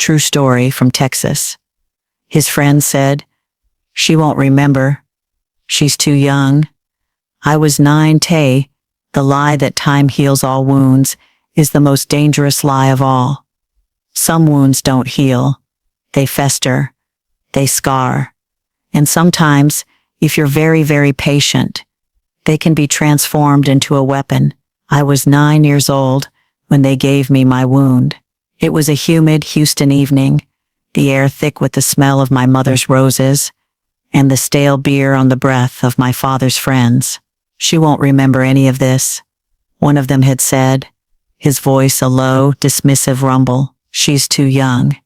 True story from Texas. His friend said, "She won't remember. She's too young." I was 9. The lie that time heals all wounds is the most dangerous lie of all. Some wounds don't heal. They fester. They scar. And sometimes, if you're very, very patient, they can be transformed into a weapon. I was 9 years old when they gave me my wound. It was a humid Houston evening, the air thick with the smell of my mother's roses, and the stale beer on the breath of my father's friends. "She won't remember any of this," one of them had said, his voice a low, dismissive rumble. "She's too young."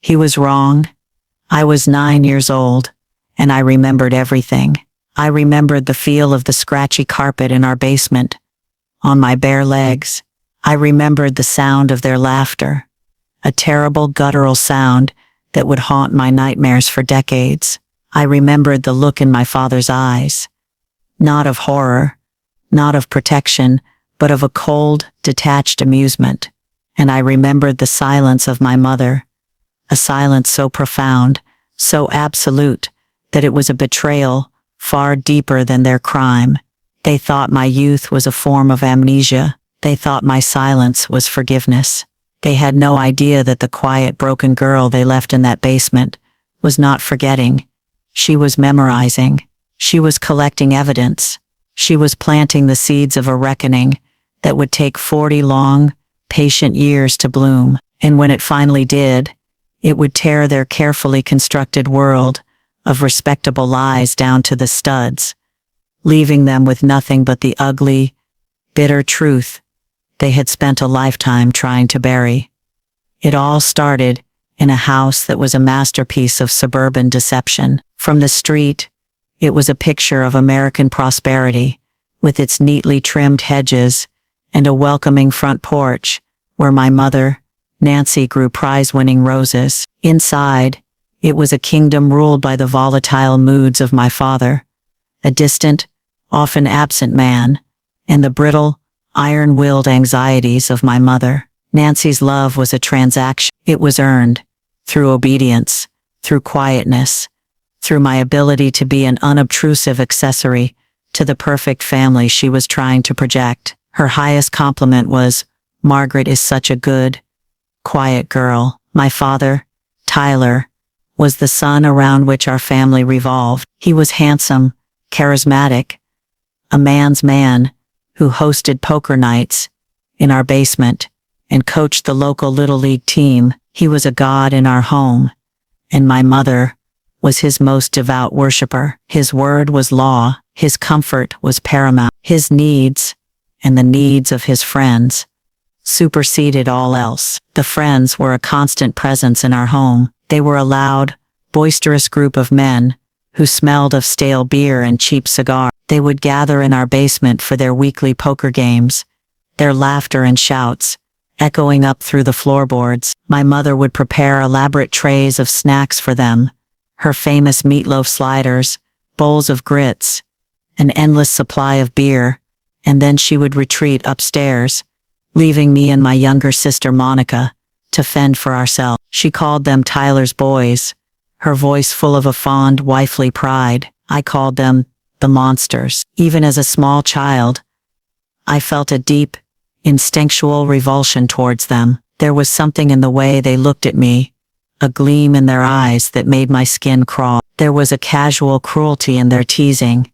He was wrong. I was 9 years old, and I remembered everything. I remembered the feel of the scratchy carpet in our basement, on my bare legs. I remembered the sound of their laughter, a terrible guttural sound that would haunt my nightmares for decades. I remembered the look in my father's eyes, not of horror, not of protection, but of a cold, detached amusement. And I remembered the silence of my mother, a silence so profound, so absolute, that it was a betrayal far deeper than their crime. They thought my youth was a form of amnesia. They thought my silence was forgiveness. They had no idea that the quiet, broken girl they left in that basement was not forgetting. She was memorizing. She was collecting evidence. She was planting the seeds of a reckoning that would take 40 long, patient years to bloom. And when it finally did, it would tear their carefully constructed world of respectable lies down to the studs, leaving them with nothing but the ugly, bitter truth they had spent a lifetime trying to bury. It all started in a house that was a masterpiece of suburban deception. From the street, it was a picture of American prosperity, with its neatly trimmed hedges and a welcoming front porch where my mother, Nancy, grew prize-winning roses. Inside, it was a kingdom ruled by the volatile moods of my father, a distant, often absent man, and the brittle, iron-willed anxieties of my mother. Nancy's love was a transaction. It was earned, through obedience, through quietness, through my ability to be an unobtrusive accessory to the perfect family she was trying to project. Her highest compliment was, "Margaret is such a good, quiet girl." My father, Tyler, was the sun around which our family revolved. He was handsome, charismatic, a man's man who hosted poker nights in our basement and coached the local Little League team. He was a god in our home, and my mother was his most devout worshiper. His word was law, his comfort was paramount. His needs, and the needs of his friends, superseded all else. The friends were a constant presence in our home. They were a loud, boisterous group of men who smelled of stale beer and cheap cigars. They would gather in our basement for their weekly poker games, their laughter and shouts echoing up through the floorboards. My mother would prepare elaborate trays of snacks for them, her famous meatloaf sliders, bowls of grits, an endless supply of beer, and then she would retreat upstairs, leaving me and my younger sister Monica to fend for ourselves. She called them Tyler's boys, her voice full of a fond, wifely pride. I called them the monsters. Even as a small child, I felt a deep, instinctual revulsion towards them. There was something in the way they looked at me, a gleam in their eyes that made my skin crawl. There was a casual cruelty in their teasing,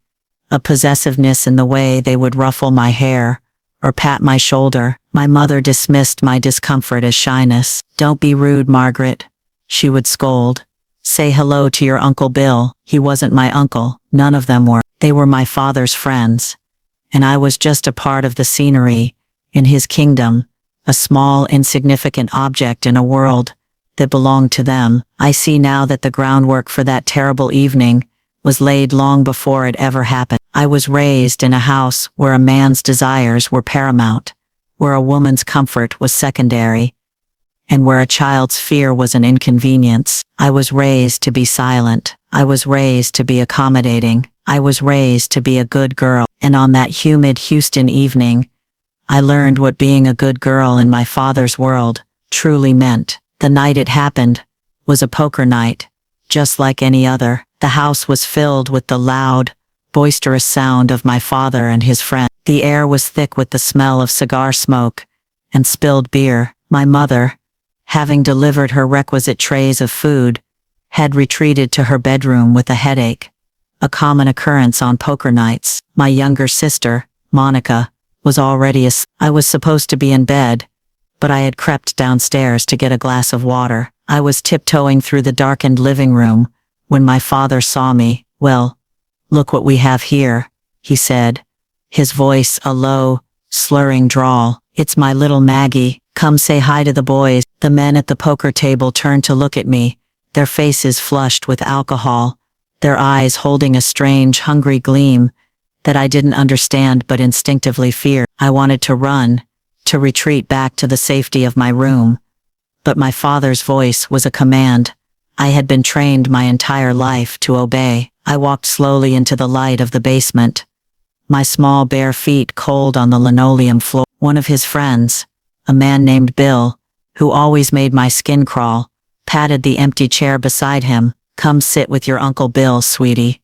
a possessiveness in the way they would ruffle my hair or pat my shoulder. My mother dismissed my discomfort as shyness. "Don't be rude, Margaret," she would scold. "Say hello to your Uncle Bill." He wasn't my uncle. None of them were. They were my father's friends, and I was just a part of the scenery in his kingdom, a small, insignificant object in a world that belonged to them. I see now that the groundwork for that terrible evening was laid long before it ever happened. I was raised in a house where a man's desires were paramount, where a woman's comfort was secondary, and where a child's fear was an inconvenience. I was raised to be silent. I was raised to be accommodating. I was raised to be a good girl. And on that humid Houston evening, I learned what being a good girl in my father's world truly meant. The night it happened was a poker night, just like any other. The house was filled with the loud, boisterous sound of my father and his friend. The air was thick with the smell of cigar smoke and spilled beer. My mother, having delivered her requisite trays of food, had retreated to her bedroom with a headache, a common occurrence on poker nights. My younger sister, Monica, was already asleep. I was supposed to be in bed, but I had crept downstairs to get a glass of water. I was tiptoeing through the darkened living room when my father saw me. "Well, look what we have here," he said, his voice a low, slurring drawl. "It's my little Maggie. Come say hi to the boys." The men at the poker table turned to look at me, their faces flushed with alcohol, their eyes holding a strange, hungry gleam that I didn't understand but instinctively feared. I wanted to run, to retreat back to the safety of my room. But my father's voice was a command I had been trained my entire life to obey. I walked slowly into the light of the basement, my small bare feet cold on the linoleum floor. One of his friends, a man named Bill, who always made my skin crawl, patted the empty chair beside him. "Come sit with your Uncle Bill, sweetie,"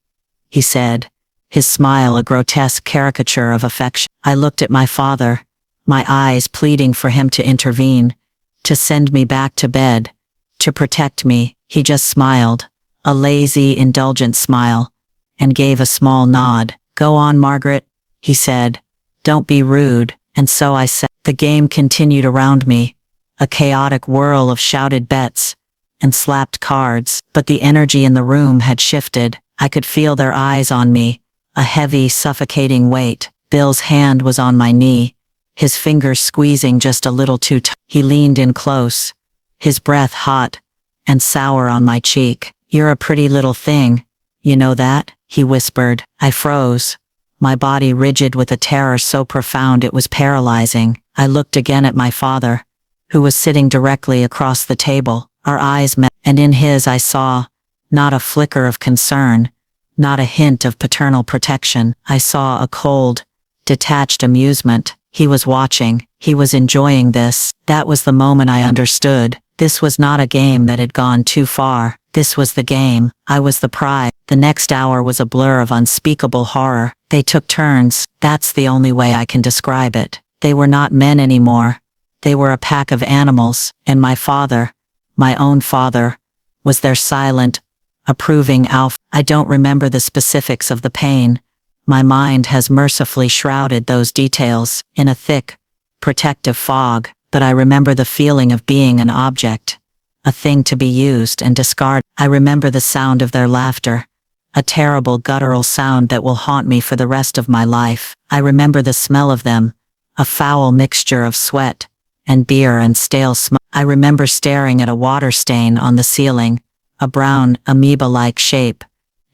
he said, his smile a grotesque caricature of affection. I looked at my father, my eyes pleading for him to intervene, to send me back to bed, to protect me. He just smiled, a lazy, indulgent smile, and gave a small nod. "Go on, Margaret," he said. "Don't be rude." And so I said. The game continued around me, a chaotic whirl of shouted bets and slapped cards, but the energy in the room had shifted. I could feel their eyes on me, a heavy, suffocating weight. Bill's hand was on my knee, his fingers squeezing just a little too tight. He leaned in close, his breath hot and sour on my cheek. "You're a pretty little thing, you know that?" he whispered. I froze, my body rigid with a terror so profound it was paralyzing. I looked again at my father, who was sitting directly across the table. Our eyes met, and in his I saw, not a flicker of concern, not a hint of paternal protection. I saw a cold, detached amusement. He was watching, he was enjoying this. That was the moment I understood. This was not a game that had gone too far. This was the game. I was the prize. The next hour was a blur of unspeakable horror. They took turns. That's the only way I can describe it. They were not men anymore. They were a pack of animals, and my father, my own father, was their silent, approving alpha. I don't remember the specifics of the pain. My mind has mercifully shrouded those details in a thick, protective fog, but I remember the feeling of being an object, a thing to be used and discarded. I remember the sound of their laughter, a terrible guttural sound that will haunt me for the rest of my life. I remember the smell of them, a foul mixture of sweat and beer and stale smoke. I remember staring at a water stain on the ceiling, a brown, amoeba-like shape,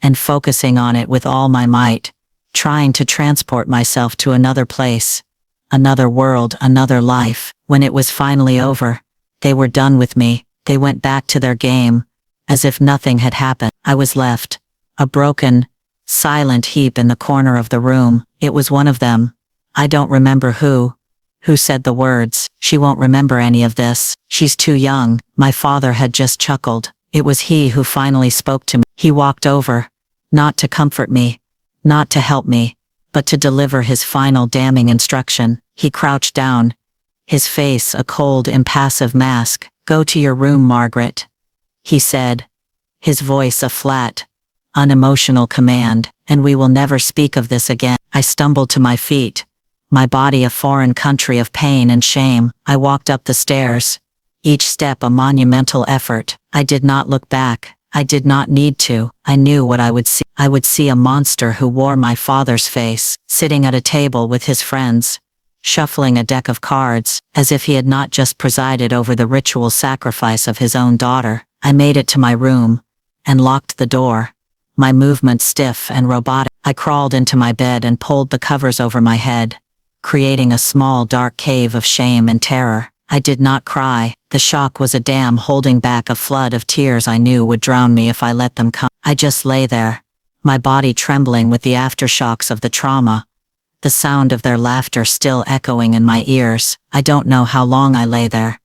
and focusing on it with all my might, trying to transport myself to another place, another world, another life. When it was finally over, they were done with me. They went back to their game, as if nothing had happened. I was left, a broken, silent heap in the corner of the room. It was one of them. I don't remember who said the words. "She won't remember any of this. She's too young." My father had just chuckled. It was he who finally spoke to me. He walked over, not to comfort me, not to help me, but to deliver his final damning instruction. He crouched down, his face a cold, impassive mask. "Go to your room, Margaret," he said, his voice a flat, unemotional command, "and we will never speak of this again." I stumbled to my feet, my body a foreign country of pain and shame. I walked up the stairs, each step a monumental effort. I did not look back. I did not need to. I knew what I would see. I would see a monster who wore my father's face, sitting at a table with his friends, shuffling a deck of cards, as if he had not just presided over the ritual sacrifice of his own daughter. I made it to my room, and locked the door, my movements stiff and robotic. I crawled into my bed and pulled the covers over my head, creating a small dark cave of shame and terror. I did not cry. The shock was a dam holding back a flood of tears I knew would drown me if I let them come. I just lay there, my body trembling with the aftershocks of the trauma, the sound of their laughter still echoing in my ears. I don't know how long I lay there,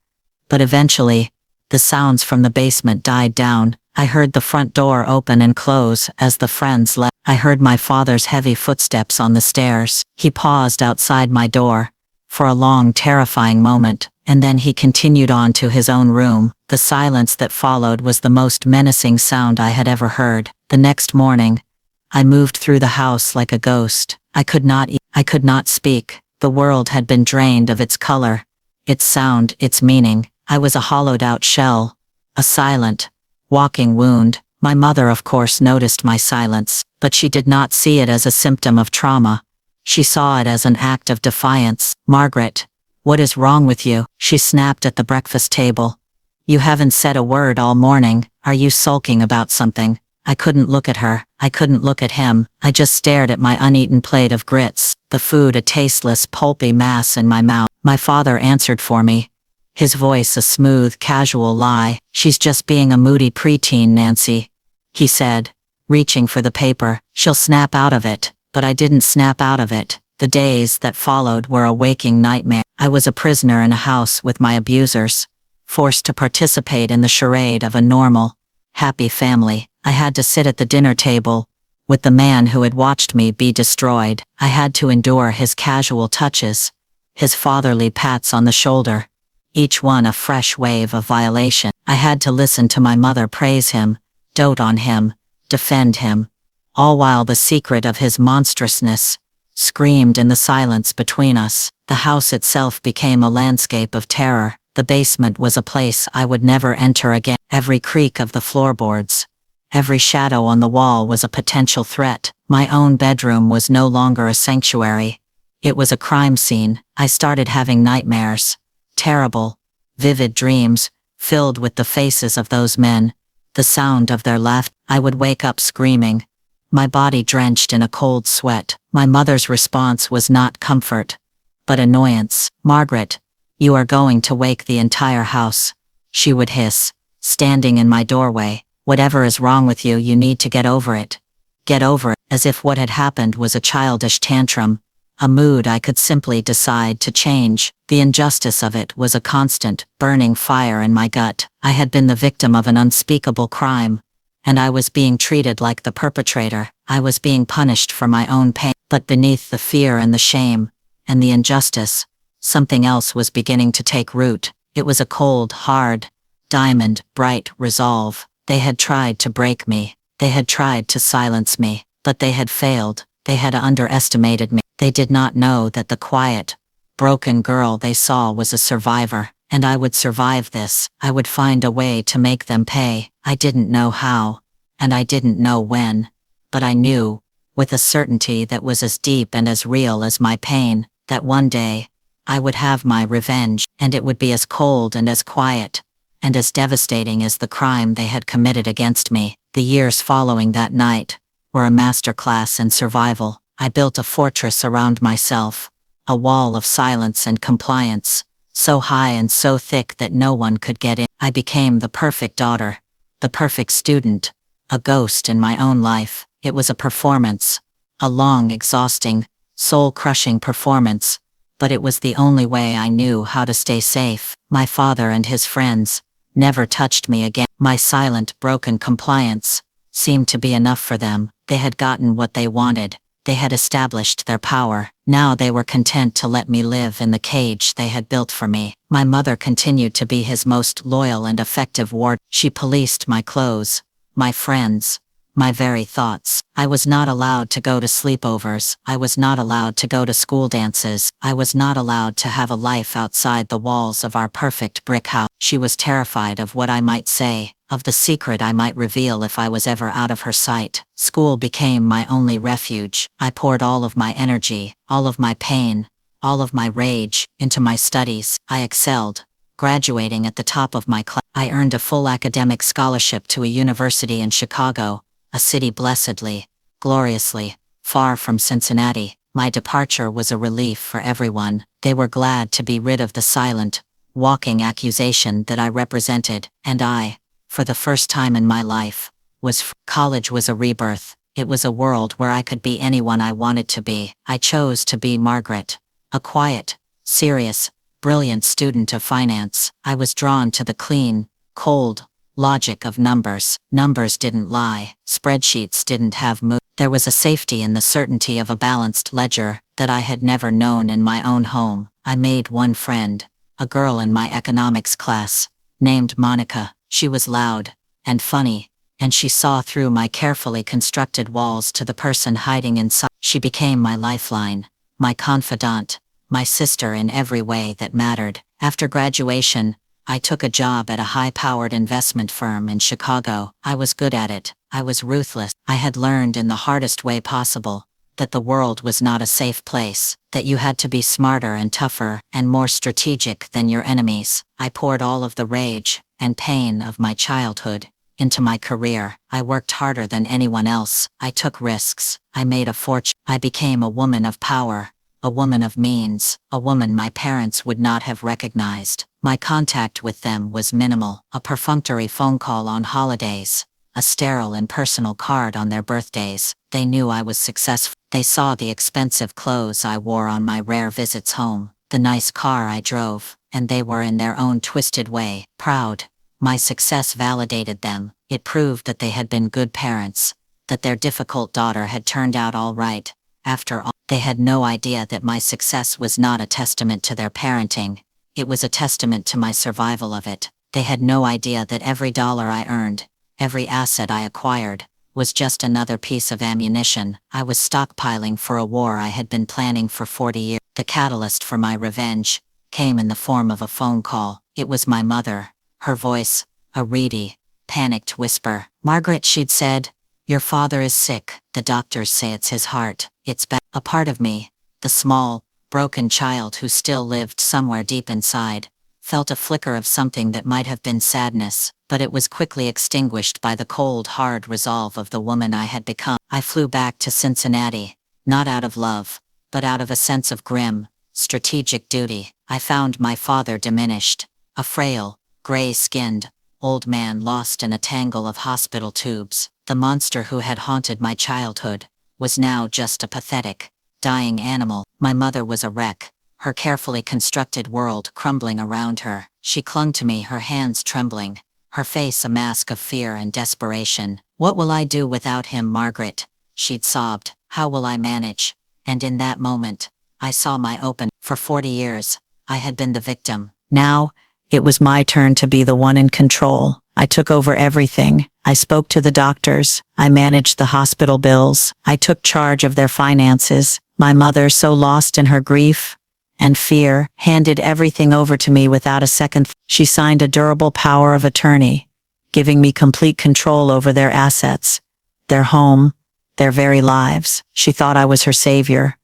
but eventually, The sounds from the basement died down. I heard the front door open and close as the friends left. I heard my father's heavy footsteps on the stairs. He paused outside my door for a long, terrifying moment, and then he continued on to his own room. The silence that followed was the most menacing sound I had ever heard. The next morning, I moved through the house like a ghost. I could not eat. I could not speak. The world had been drained of its color, its sound, its meaning. I was a hollowed-out shell, a silent, walking wound. My mother, of course, noticed my silence, but she did not see it as a symptom of trauma. She saw it as an act of defiance. "Margaret, what is wrong with you?" she snapped at the breakfast table. "You haven't said a word all morning. Are you sulking about something?" I couldn't look at her. I couldn't look at him. I just stared at my uneaten plate of grits, the food a tasteless, pulpy mass in my mouth. My father answered for me, his voice a smooth, casual lie. "She's just being a moody preteen, Nancy," he said, reaching for the paper. "She'll snap out of it." But I didn't snap out of it. The days that followed were a waking nightmare. I was a prisoner in a house with my abusers, forced to participate in the charade of a normal, happy family. I had to sit at the dinner table with the man who had watched me be destroyed. I had to endure his casual touches, his fatherly pats on the shoulder, each one a fresh wave of violation. I had to listen to my mother praise him, dote on him, defend him, all while the secret of his monstrousness screamed in the silence between us. The house itself became a landscape of terror. The basement was a place I would never enter again. Every creak of the floorboards, every shadow on the wall was a potential threat. My own bedroom was no longer a sanctuary. It was a crime scene. I started having nightmares. Terrible, vivid dreams, filled with the faces of those men, the sound of their laughter. I would wake up screaming, my body drenched in a cold sweat. My mother's response was not comfort, but annoyance. "Margaret, you are going to wake the entire house," she would hiss, standing in my doorway. "Whatever is wrong with you, you need to get over it. Get over it." As if what had happened was a childish tantrum, a mood I could simply decide to change. The injustice of it was a constant, burning fire in my gut. I had been the victim of an unspeakable crime, and I was being treated like the perpetrator. I was being punished for my own pain. But beneath the fear and the shame, and the injustice, something else was beginning to take root. It was a cold, hard, diamond, bright resolve. They had tried to break me. They had tried to silence me. But they had failed. They had underestimated me. They did not know that the quiet, broken girl they saw was a survivor. And I would survive this. I would find a way to make them pay. I didn't know how, and I didn't know when. But I knew, with a certainty that was as deep and as real as my pain, that one day, I would have my revenge, and it would be as cold and as quiet, and as devastating as the crime they had committed against me. The years following that night were a masterclass in survival. I built a fortress around myself, a wall of silence and compliance, so high and so thick that no one could get in. I became the perfect daughter, the perfect student, a ghost in my own life. It was a performance, a long, exhausting, soul-crushing performance, but it was the only way I knew how to stay safe. My father and his friends never touched me again. My silent, broken compliance seemed to be enough for them. They had gotten what they wanted. They had established their power. Now they were content to let me live in the cage they had built for me. My mother continued to be his most loyal and effective ward. She policed my clothes, my friends, my very thoughts. I was not allowed to go to sleepovers. I was not allowed to go to school dances. I was not allowed to have a life outside the walls of our perfect brick house. She was terrified of what I might say, of the secret I might reveal if I was ever out of her sight. School became my only refuge. I poured all of my energy, all of my pain, all of my rage, into my studies. I excelled, graduating at the top of my class. I earned a full academic scholarship to a university in Chicago, a city blessedly, gloriously, far from Cincinnati. My departure was a relief for everyone. They were glad to be rid of the silent, walking accusation that I represented, and I, for the first time in my life, was free. College was a rebirth. It was a world where I could be anyone I wanted to be. I chose to be Margaret, a quiet, serious, brilliant student of finance. I was drawn to the clean, cold logic of numbers. Numbers didn't lie. Spreadsheets didn't have mood. There was a safety in the certainty of a balanced ledger that I had never known in my own home. I made one friend, a girl in my economics class, named Monica. She was loud and funny, and she saw through my carefully constructed walls to the person hiding inside. She became my lifeline, my confidant, my sister in every way that mattered. After graduation, I took a job at a high-powered investment firm in Chicago. I was good at it. I was ruthless. I had learned in the hardest way possible that the world was not a safe place, that you had to be smarter and tougher and more strategic than your enemies. I poured all of the rage and pain of my childhood into my career. I worked harder than anyone else. I took risks. I made a fortune. I became a woman of power, a woman of means, a woman my parents would not have recognized. My contact with them was minimal. A perfunctory phone call on holidays, a sterile impersonal card on their birthdays. They knew I was successful. They saw the expensive clothes I wore on my rare visits home, the nice car I drove, and they were in their own twisted way proud. My success validated them. It proved that they had been good parents, that their difficult daughter had turned out all right. After all, they had no idea that my success was not a testament to their parenting. It was a testament to my survival of it. They had no idea that every dollar I earned, every asset I acquired, was just another piece of ammunition. I was stockpiling for a war I had been planning for 40 years. The catalyst for my revenge came in the form of a phone call. It was my mother, her voice, a reedy, panicked whisper. "Margaret," she'd said, "your father is sick. The doctors say it's his heart. It's bad." A part of me, the small, broken child who still lived somewhere deep inside, felt a flicker of something that might have been sadness, but it was quickly extinguished by the cold, hard resolve of the woman I had become. I flew back to Cincinnati, not out of love, but out of a sense of grim, strategic duty. I found my father diminished, a frail, gray-skinned, old man lost in a tangle of hospital tubes. The monster who had haunted my childhood was now just a pathetic, dying animal. My mother was a wreck, her carefully constructed world crumbling around her. She clung to me, her hands trembling, her face a mask of fear and desperation. "What will I do without him, Margaret?" she'd sobbed. "How will I manage?" And in that moment, I saw my open. For 40 years, I had been the victim. Now, it was my turn to be the one in control. I took over everything. I spoke to the doctors. I managed the hospital bills. I took charge of their finances. My mother, so lost in her grief and fear, handed everything over to me without a second thought. She signed a durable power of attorney, giving me complete control over their assets, their home, their very lives. She thought I was her savior,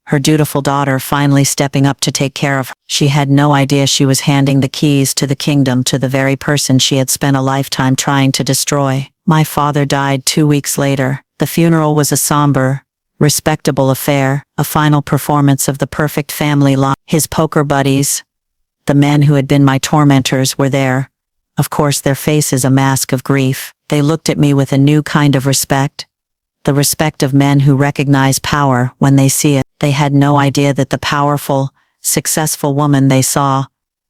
her dutiful daughter finally stepping up to take care of her. She had no idea she was handing the keys to the kingdom to the very person she had spent a lifetime trying to destroy. My father died 2 weeks later. The funeral was a somber, respectable affair, a final performance of the perfect family line. His poker buddies, the men who had been my tormentors, were there. Of course, their faces a mask of grief. They looked at me with a new kind of respect, the respect of men who recognize power when they see it. They had no idea that the powerful, successful woman they saw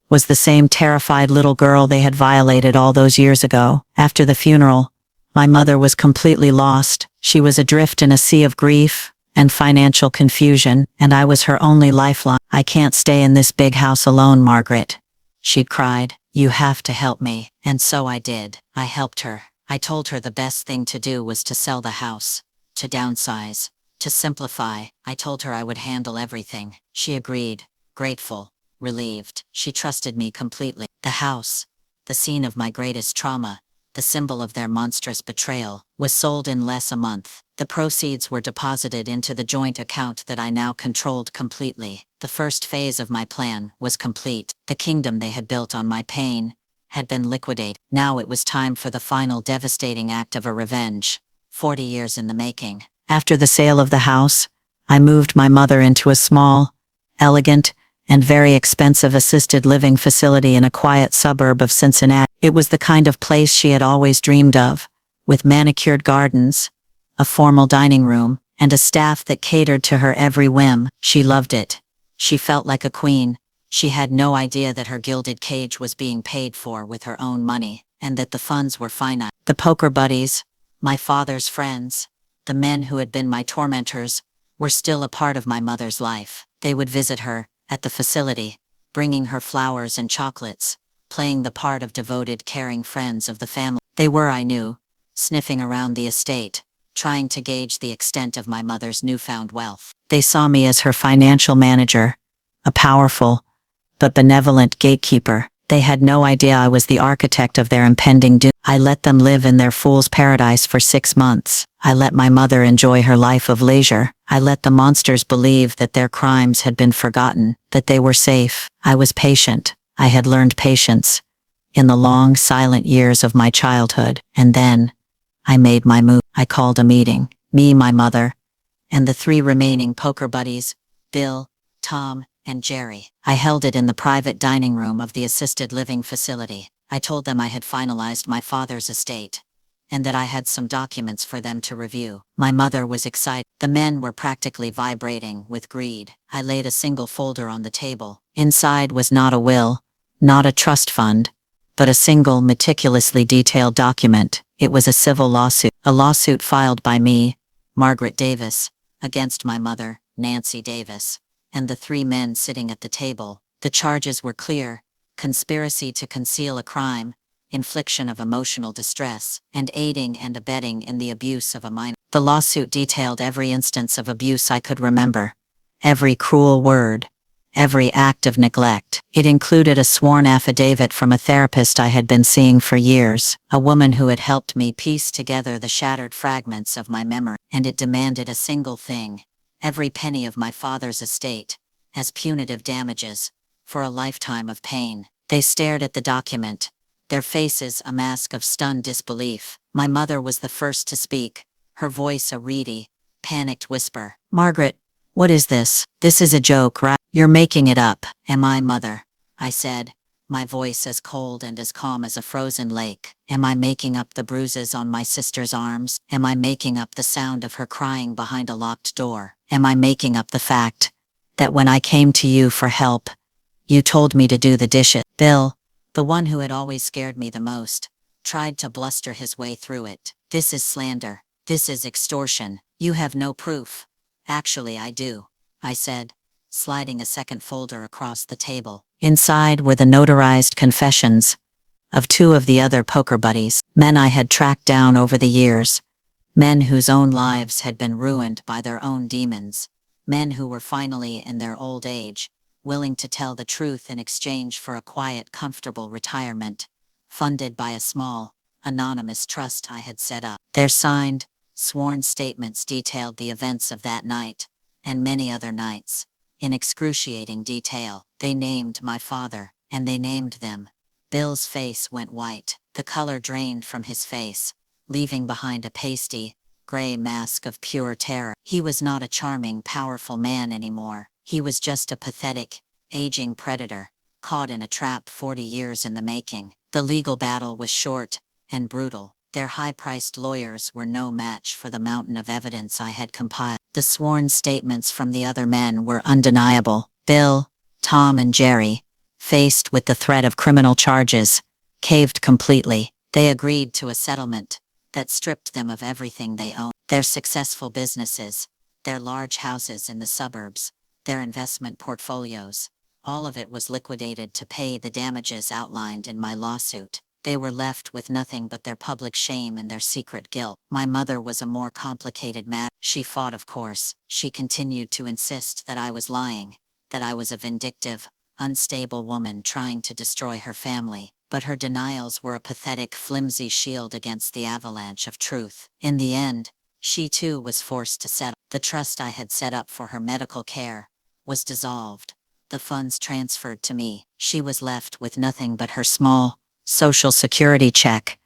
was the same terrified little girl they had violated all those years ago. After the funeral, my mother was completely lost. She was adrift in a sea of grief and financial confusion, and I was her only lifeline. "I can't stay in this big house alone, Margaret," she cried. "You have to help me." And so I did. I helped her. I told her the best thing to do was to sell the house, to downsize, to simplify. I told her I would handle everything. She agreed, grateful, relieved. She trusted me completely. The house, the scene of my greatest trauma, the symbol of their monstrous betrayal, was sold in less a month. The proceeds were deposited into the joint account that I now controlled completely. The first phase of my plan was complete. The kingdom they had built on my pain had been liquidated. Now it was time for the final devastating act of a revenge, 40 years in the making. After the sale of the house, I moved my mother into a small, elegant, and very expensive assisted living facility in a quiet suburb of Cincinnati. It was the kind of place she had always dreamed of, with manicured gardens, a formal dining room, and a staff that catered to her every whim. She loved it. She felt like a queen. She had no idea that her gilded cage was being paid for with her own money. and that the funds were finite. The poker buddies, my father's friends, the men who had been my tormentors, were still a part of my mother's life. They would visit her, at the facility, bringing her flowers and chocolates, playing the part of devoted, caring friends of the family. They were, I knew, sniffing around the estate, trying to gauge the extent of my mother's newfound wealth. They saw me as her financial manager, a powerful, but benevolent gatekeeper. They had no idea I was the architect of their impending doom. I let them live in their fool's paradise for 6 months. I let my mother enjoy her life of leisure. I let the monsters believe that their crimes had been forgotten, that they were safe. I was patient. I had learned patience in the long, silent years of my childhood. And then, I made my move. I called a meeting. Me, my mother, and the 3 remaining poker buddies, Bill, Tom, and Jerry. I held it in the private dining room of the assisted living facility. I told them I had finalized my father's estate, and that I had some documents for them to review. My mother was excited. The men were practically vibrating with greed. I laid a single folder on the table. Inside was not a will, not a trust fund, but a single meticulously detailed document. It was a civil lawsuit. A lawsuit filed by me, Margaret Davis, against my mother, Nancy Davis, and the 3 men sitting at the table. The charges were clear: conspiracy to conceal a crime, infliction of emotional distress, and aiding and abetting in the abuse of a minor. The lawsuit detailed every instance of abuse I could remember, every cruel word, every act of neglect. It included a sworn affidavit from a therapist I had been seeing for years, a woman who had helped me piece together the shattered fragments of my memory. And it demanded a single thing: every penny of my father's estate, as punitive damages, for a lifetime of pain. They stared at the document, their faces a mask of stunned disbelief. My mother was the first to speak, her voice a reedy, panicked whisper. "Margaret, what is this? This is a joke, right? You're making it up." "Am I, mother?" I said, my voice as cold and as calm as a frozen lake. "Am I making up the bruises on my sister's arms? Am I making up the sound of her crying behind a locked door? Am I making up the fact that when I came to you for help, you told me to do the dishes?" Bill, the one who had always scared me the most, tried to bluster his way through it. "This is slander. This is extortion. You have no proof." "Actually, I do," I said, sliding a second folder across the table. Inside were the notarized confessions of 2 of the other poker buddies, men I had tracked down over the years, men whose own lives had been ruined by their own demons, men who were finally, in their old age, willing to tell the truth in exchange for a quiet, comfortable retirement, funded by a small, anonymous trust I had set up. Their signed, sworn statements detailed the events of that night, and many other nights, in excruciating detail. They named my father, and they named them. Bill's face went white. The color drained from his face, leaving behind a pasty, gray mask of pure terror. He was not a charming, powerful man anymore. He was just a pathetic, aging predator, caught in a trap 40 years in the making. The legal battle was short and brutal. Their high-priced lawyers were no match for the mountain of evidence I had compiled. The sworn statements from the other men were undeniable. Bill, Tom, and Jerry, faced with the threat of criminal charges, caved completely. They agreed to a settlement that stripped them of everything they owned: their successful businesses, their large houses in the suburbs, their investment portfolios. All of it was liquidated to pay the damages outlined in my lawsuit. They were left with nothing but their public shame and their secret guilt. My mother was a more complicated matter. She fought, of course. She continued to insist that I was lying, that I was a vindictive, unstable woman trying to destroy her family. But her denials were a pathetic, flimsy shield against the avalanche of truth. In the end, she too was forced to settle. The trust I had set up for her medical care was dissolved. The funds transferred to me. She was left with nothing but her small Social Security check,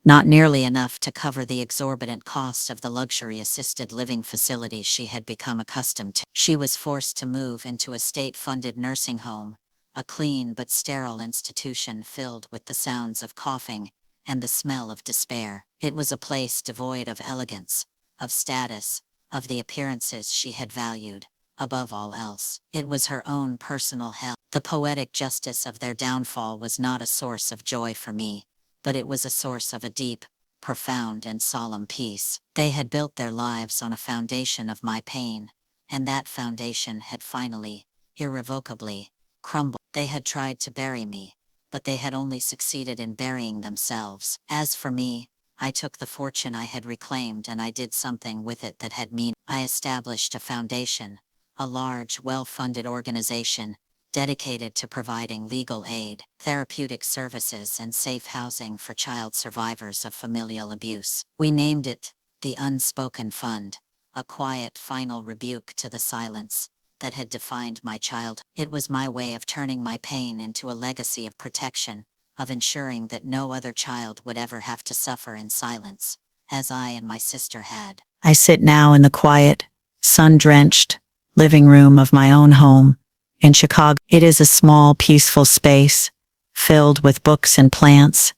not nearly enough to cover the exorbitant cost of the luxury assisted living facilities she had become accustomed to. She was forced to move into a state-funded nursing home, a clean but sterile institution filled with the sounds of coughing and the smell of despair. It was a place devoid of elegance, of status, of the appearances she had valued. Above all else, it was her own personal hell. The poetic justice of their downfall was not a source of joy for me, but it was a source of a deep, profound and solemn peace. They had built their lives on a foundation of my pain, and that foundation had finally, irrevocably, crumbled. They had tried to bury me, but they had only succeeded in burying themselves. As for me, I took the fortune I had reclaimed and I did something with it that had meaning. I established a foundation, a large, well-funded organization, dedicated to providing legal aid, therapeutic services and safe housing for child survivors of familial abuse. We named it the Unspoken Fund, a quiet final rebuke to the silence that had defined my childhood. It was my way of turning my pain into a legacy of protection, of ensuring that no other child would ever have to suffer in silence, as I and my sister had. I sit now in the quiet, sun-drenched living room of my own home in Chicago. It is a small, peaceful space, filled with books and plants,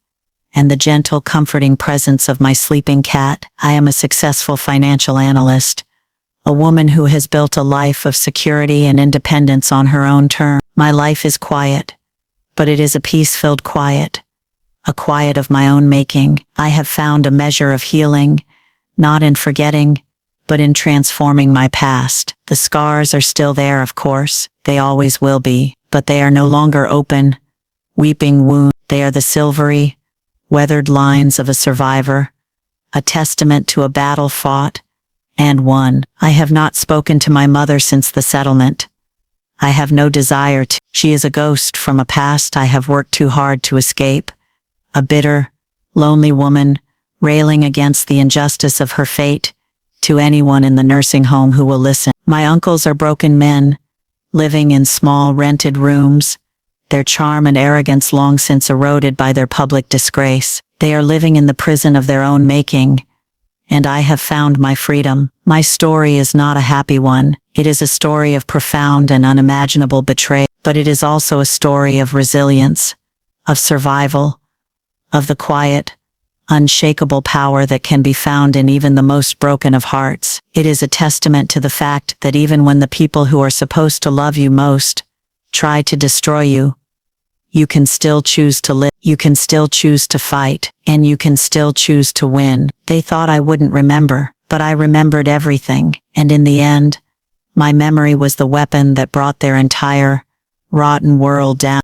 and the gentle, comforting presence of my sleeping cat. I am a successful financial analyst, a woman who has built a life of security and independence on her own terms. My life is quiet, but it is a peace-filled quiet, a quiet of my own making. I have found a measure of healing, not in forgetting, but in transforming my past. The scars are still there, of course, they always will be, but they are no longer open, weeping wounds. They are the silvery, weathered lines of a survivor, a testament to a battle fought and won. I have not spoken to my mother since the settlement. I have no desire to. She is a ghost from a past I have worked too hard to escape, a bitter, lonely woman, railing against the injustice of her fate, to anyone in the nursing home who will listen. My uncles are broken men, living in small rented rooms, their charm and arrogance long since eroded by their public disgrace. They are living in the prison of their own making, and I have found my freedom. My story is not a happy one. It is a story of profound and unimaginable betrayal, but it is also a story of resilience, of survival, of the quiet, unshakable power that can be found in even the most broken of hearts. It is a testament to the fact that even when the people who are supposed to love you most try to destroy you, you can still choose to live, you can still choose to fight, and you can still choose to win. They thought I wouldn't remember, but I remembered everything, and in the end, my memory was the weapon that brought their entire rotten world down.